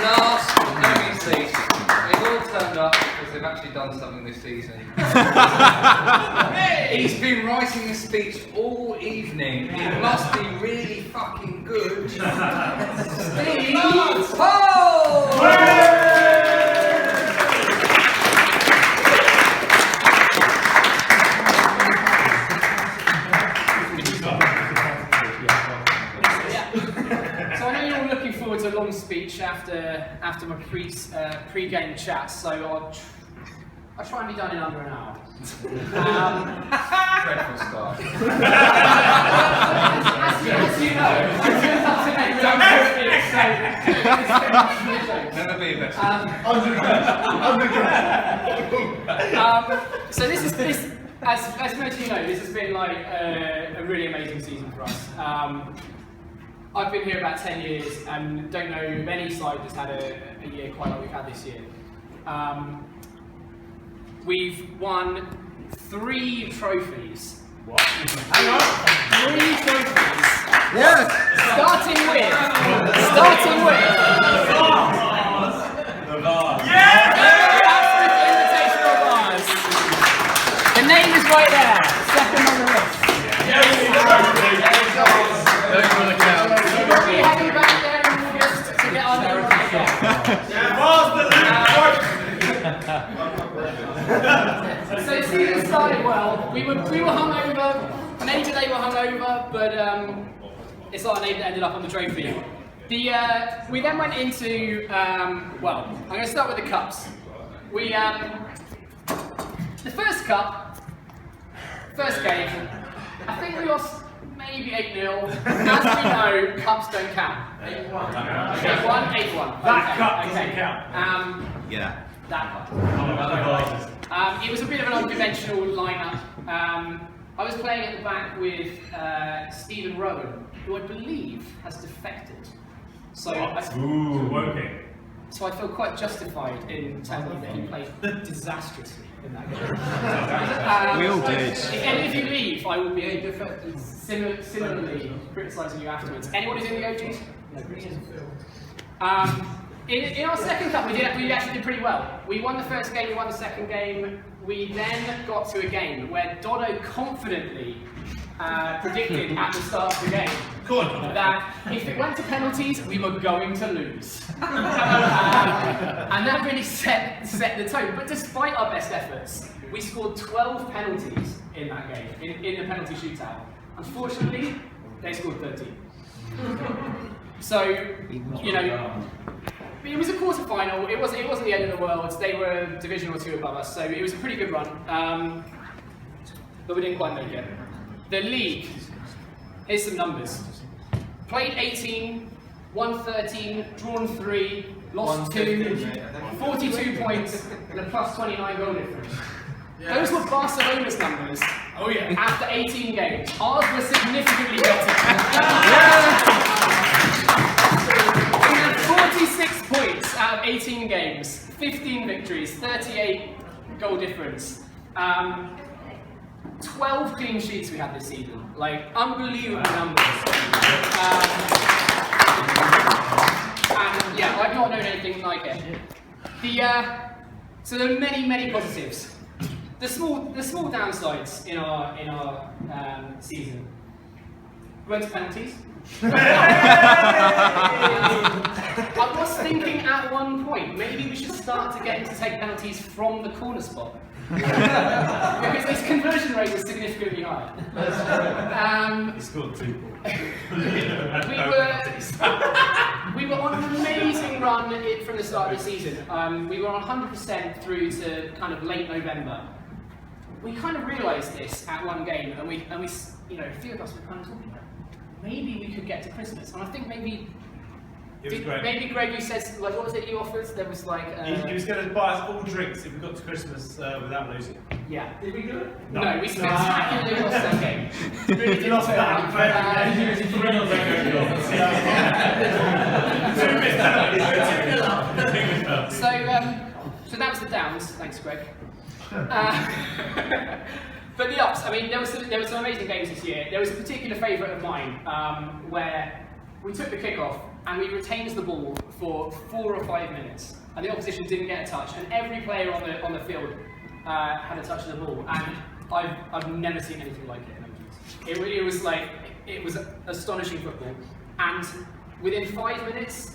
last but not least, they've all turned up because they've actually done something this season. He's been writing a speech all evening. It must be really fucking good. Steve Paul! A long speech after my pre-game chat, so I'll try and be done in under an hour. Dreadful start. As you know, Never be a better. So this, as most of you know, this has been like a really amazing season for us. I've been here about 10 years and don't know of any side that's had a year quite like we've had this year. We've won 3 trophies. What? Hang on. 3 trophies. Yes! Starting with. The Vase. Yeah! Invitational Vase. The name is right there. Second on the list. So the season started well. We were hungover. Maybe they were hungover, but it's not a name that ended up on the trophy. We then went into well, I'm going to start with the cups. We the first cup, first game. I think we lost maybe 8-0. As we know, cups don't count. 8-1. 8-1. That cup doesn't count. Yeah. That one. It was a bit of an unconventional lineup. I was playing at the back with Stephen Rowan, who I believe has defected. So I feel quite justified in telling you that he played disastrously in that game. We all did. If any of you leave, I will be similarly criticising you afterwards. Anyone who's in the OGs? In our second cup, we actually did pretty well. We won the first game, we won the second game. We then got to a game where Dodo confidently predicted at the start of the game that if it went to penalties, we were going to lose. And that really set the tone. But despite our best efforts, we scored 12 penalties in that game, in the penalty shootout. Unfortunately, they scored 13. So, you know, it was a quarter-final. It wasn't the end of the world. They were a division or 2 above us, so it was a pretty good run. But we didn't quite make it. The league, here's some numbers. Played 18, won 13, drawn 3, lost 2, 42 points, and a plus 29 goal difference. Yeah. Those were Barcelona's numbers. Oh yeah. After 18 games. Ours were significantly better. We had 46 points out of 18 games, 15 victories, 38 goal difference. 12 clean sheets we had this season. Like, unbelievable numbers. And yeah, I've not known anything like it. So there are many positives. The small downsides in our season. We went to penalties. I was thinking at one point, maybe we should start to get him to take penalties from the corner spot. Because his conversion rate was significantly higher. He scored 2 points. We were on an amazing run from the start of the season. We were on 100% through to kind of late November. We kind of realised this at one game, and we, you know, a few of us were kind of talking about maybe we could get to Christmas, and I think maybe. Maybe Greg, you said, like, what was it you offered? There was like. He was going to buy us all drinks if we got to Christmas without losing. Yeah. Did we do it? No, we spectacularly lost that game. Really did lost that. So that was the downs. Thanks, Greg. But the ups. I mean, there were some amazing games this year. There was a particular favourite of mine where we took the kick-off. and we retained the ball for 4 or 5 minutes, and the opposition didn't get a touch, and every player on the field had a touch of the ball, and I've never seen anything like it in OGs. It was astonishing football, and within 5 minutes,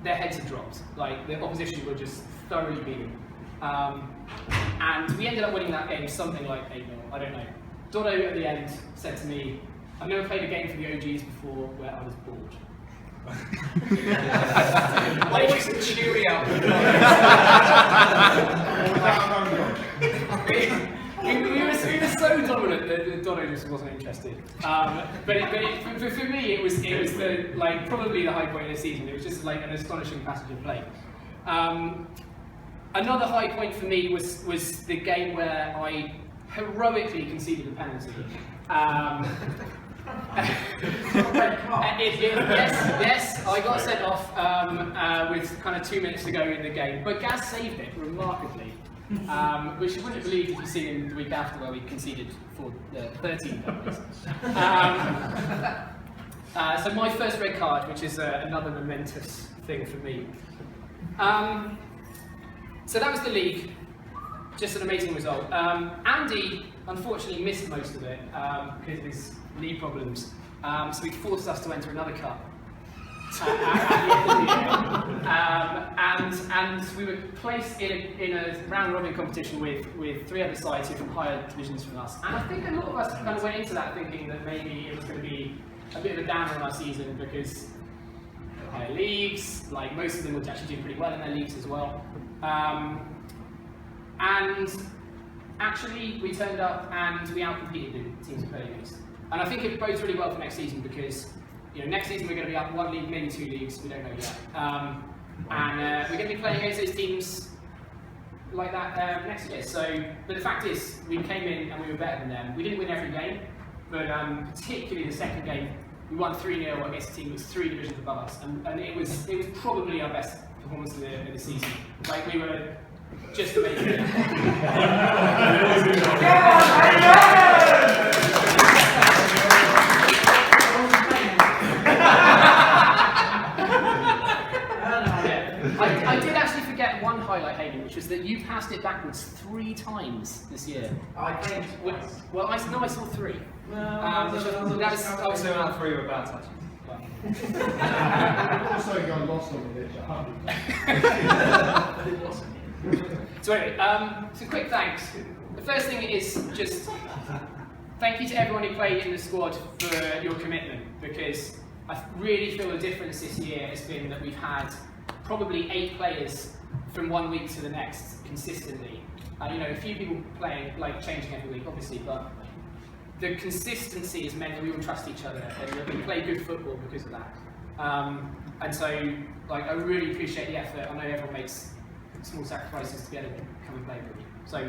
their heads had dropped. Like, the opposition were just thoroughly beaten. And we ended up winning that game something like 8-0, I don't know. Dodo at the end said to me, I've never played a game for the OGs before where I was bored. Always a cheery outlook. we were so dominant that Dodo just wasn't interested. But for me, it was probably the high point of the season. It was just like an astonishing passage of play. Another high point for me was the game where I heroically conceded a penalty. Yes, I got sent off with kind of 2 minutes to go in the game, but Gaz saved it remarkably, which you wouldn't believe if you'd seen him the week after where we conceded for 13 penalties. So my first red card, which is another momentous thing for me. So that was the league. Just an amazing result. Andy unfortunately missed most of it because of his knee problems, so he forced us to enter another cup at the end of the year. And we were placed in a round robin competition with 3 other sides who were from higher divisions from us. And I think a lot of us kind of went into that thinking that maybe it was going to be a bit of a downer on our season because higher leagues, like most of them would actually do pretty well in their leagues as well. And actually, we turned up and we outcompeted the teams we played against. And I think it bodes really well for next season because next season we're going to be up 1 league, maybe 2 leagues, we don't know yet. And we're going to be playing against those teams like that next year. But the fact is, we came in and we were better than them. We didn't win every game, but particularly the second game, we won 3-0 against a team that was 3 divisions above us, and it was probably our best performance of the season. Like, we were just amazing. I did actually forget one highlight, Hayden, which was that you passed it backwards 3 times this year. I came Well, I saw 3. That was also about 3 were bad touches. Also got lost on the pitch at 100. So anyway, so quick thanks. The first thing is just thank you to everyone who played in the squad for your commitment, because I really feel the difference this year has been that we've had probably 8 players from 1 week to the next consistently. A few people playing, like changing every week obviously, but the consistency has meant that we all trust each other and that we play good football because of that. And so, I really appreciate the effort. I know everyone makes small sacrifices to be able to come and play with me. So, the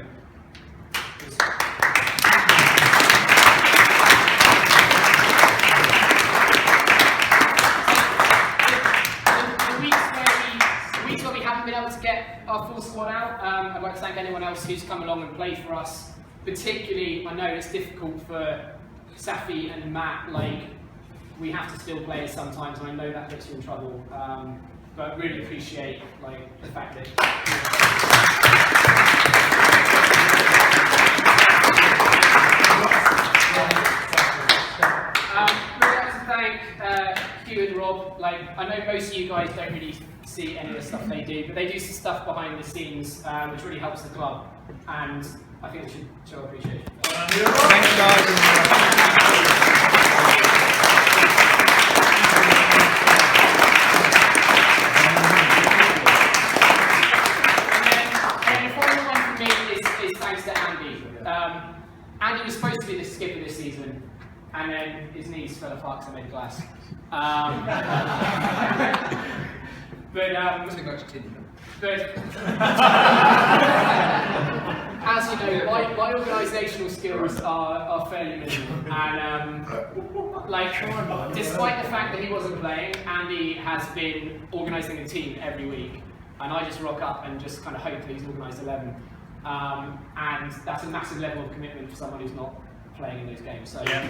weeks where we haven't been able to get our full squad out, I'd like to thank anyone else who's come along and played for us. Particularly, I know it's difficult for Safi and Matt, we have to still play sometimes, and I know that gets you in trouble, but I really appreciate, the fact that... Really like to thank Hugh and Rob. I know most of you guys don't really see any of the stuff they do, but they do some stuff behind the scenes, which really helps the club, and I think we should show appreciation. Thanks, guys. And the final one for me is thanks to Andy. Andy was supposed to be the skipper this season, and then his knees fell apart because I made glass. But as you know, my organisational skills are fairly minimal, and despite the fact that he wasn't playing, Andy has been organising a team every week, and I just rock up and just kind of hope that he's organised 11, and that's a massive level of commitment for someone who's not playing in those games. So. Yeah.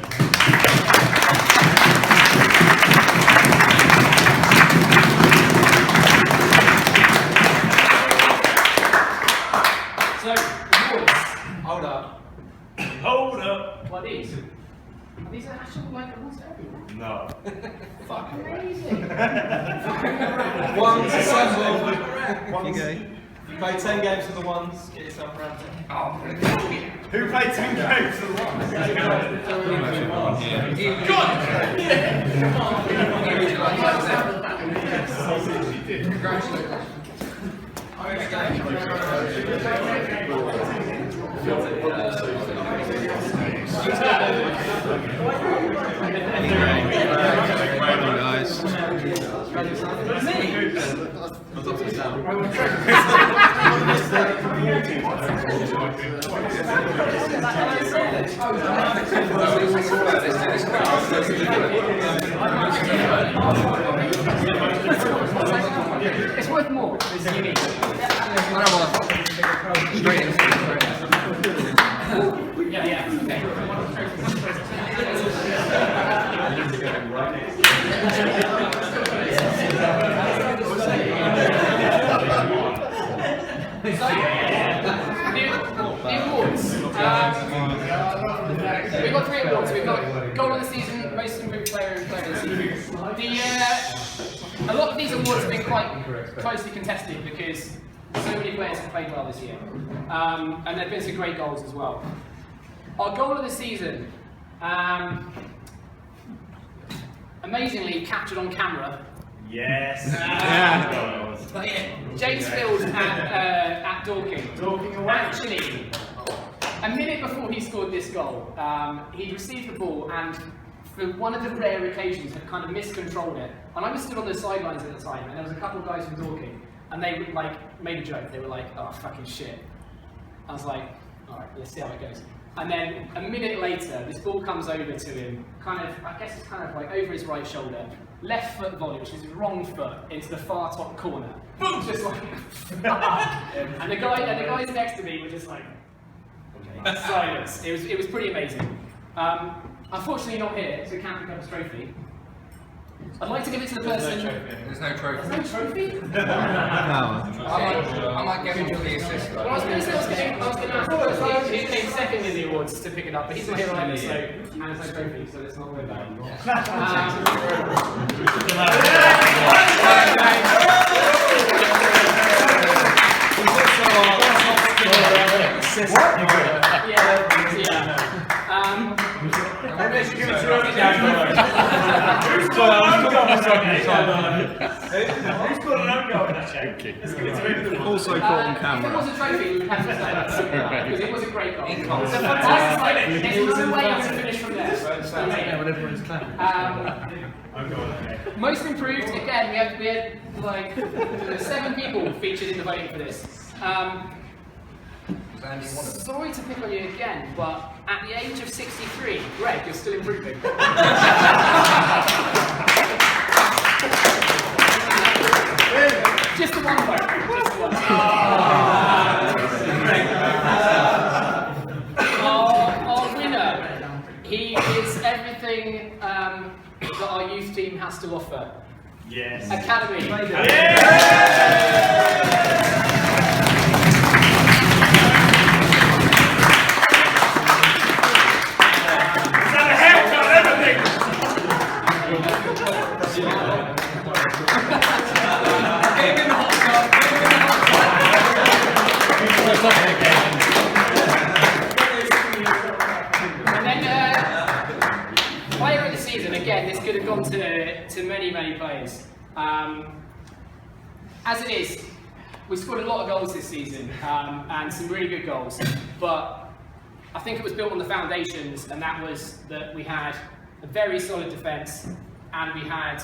What are these? Are these actual like awards to everyone? No. Fuck, amazing. Ones assembled. You go. Play 10 games for the ones, get yourself around 10. Who played 10 games for the ones? Guys. It's worth more. It's unique. Yeah. Okay. The awards. We've got 3 awards. We've got Goal of the Season, Most Improved Player, and Player of the Season. A lot of these awards have been quite closely contested because so many players have played well this year. And there have been some great goals as well. Our Goal of the Season, amazingly captured on camera. Yes. James Field at Dorking. Actually, a minute before he scored this goal, he received the ball and for one of the rare occasions had kind of miscontrolled it. And I was stood on the sidelines at the time and there was a couple of guys from Dorking and they like made a joke. They were like, oh fucking shit. I was like, alright, let's see how it goes. And then a minute later, this ball comes over to him, kind of, I guess it's kind of like over his right shoulder, left foot volley, which is his wrong foot, into the far top corner. Boom! Just like, and the guys next to me were just like, okay, silence. It was pretty amazing. Unfortunately not here, so it can't become a trophy. I'd like to give it to the person. There's no trophy. There's no trophy? No. I might give him the assist. Well, I was going to ask the person who came second in the awards to pick it up, but he's not here either, so, and there's no trophy, so let's not worry about it. Also caught on If it camera. was a trophy, we would have to say that, because it was a great goal. There's no way you're going to finish from there. Most improved, again, we had like 7 people featured in the voting for this. Sorry to pick on you again, but at the age of 63, Greg, you're still improving. Just the one vote. Just the one. Our winner, he is everything that our youth team has to offer. Yes. Academy. And then, player of the season, again, this could have gone to many players. As it is, we scored a lot of goals this season, and some really good goals, but I think it was built on the foundations, and that was that we had a very solid defence, and we had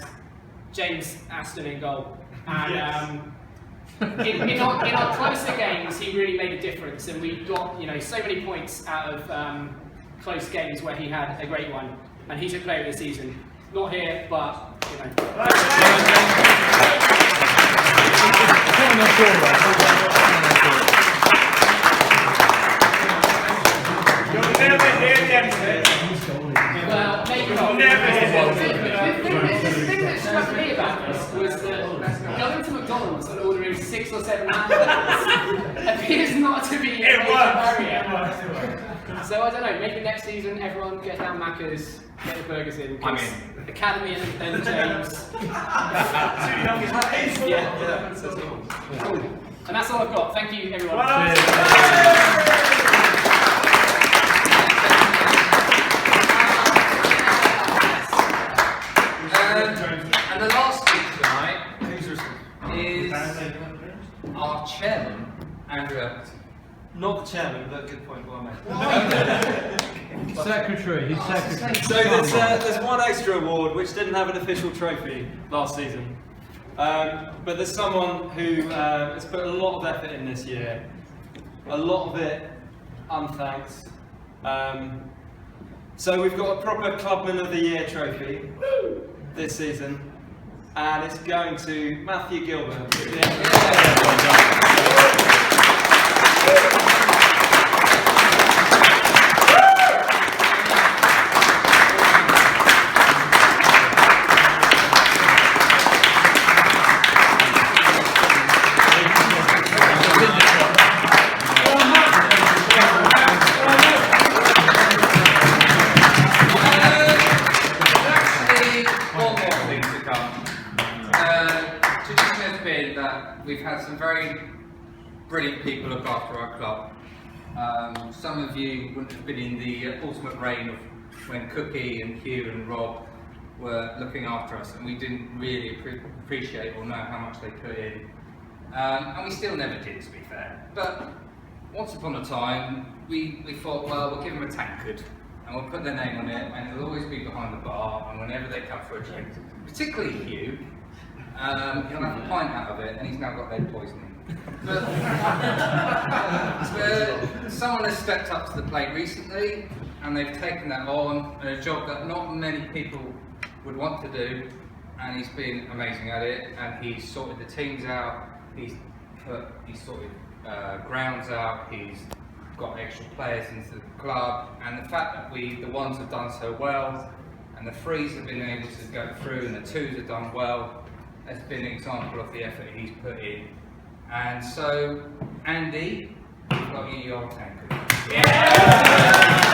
James Aston in goal. And in our closer games, he really made a difference, and we got so many points out of close games where he had a great one, and he's a player of the season. Not here, but You'll never hear them. well, maybe not. Never hear them. The thing that struck me about this was that going to McDonald's and ordering 6 or 7 hamburgers appears not to be a major barrier. So I don't know, maybe next season everyone get down Macca's, get the burgers in. I'm Academy and then James. Yeah. Cool. And that's all I've got. Thank you, everyone. And the last speaker tonight is our chairman, Andrew Elkerton. Not the chairman, but good point, well made. Secretary, he's secretary. So there's one extra award which didn't have an official trophy last season. But there's someone who has put a lot of effort in this year. A lot of it unthanked. So we've got a proper Clubman of the Year trophy this season. And it's going to Matthew Gilbert. We've had some very brilliant people look after our club. Some of you wouldn't have been in the ultimate reign of when Cookie and Hugh and Rob were looking after us, and we didn't really appreciate or know how much they put in. And we still never did, to be fair. But once upon a time, we thought, well, we'll give them a tankard and we'll put their name on it, and they'll always be behind the bar, and whenever they come for a drink, particularly Hugh, he'll have a pint out of it, and he's now got lead poisoning. But someone has stepped up to the plate recently, and they've taken that on, and a job that not many people would want to do, and he's been amazing at it, and he's sorted the teams out, he's sorted grounds out, he's got extra players into the club, and the fact that the ones have done so well, and the threes have been able to go through, and the twos have done well, has been an example of the effort he's put in. And so, Andy, I've got you your tankard. Yeah!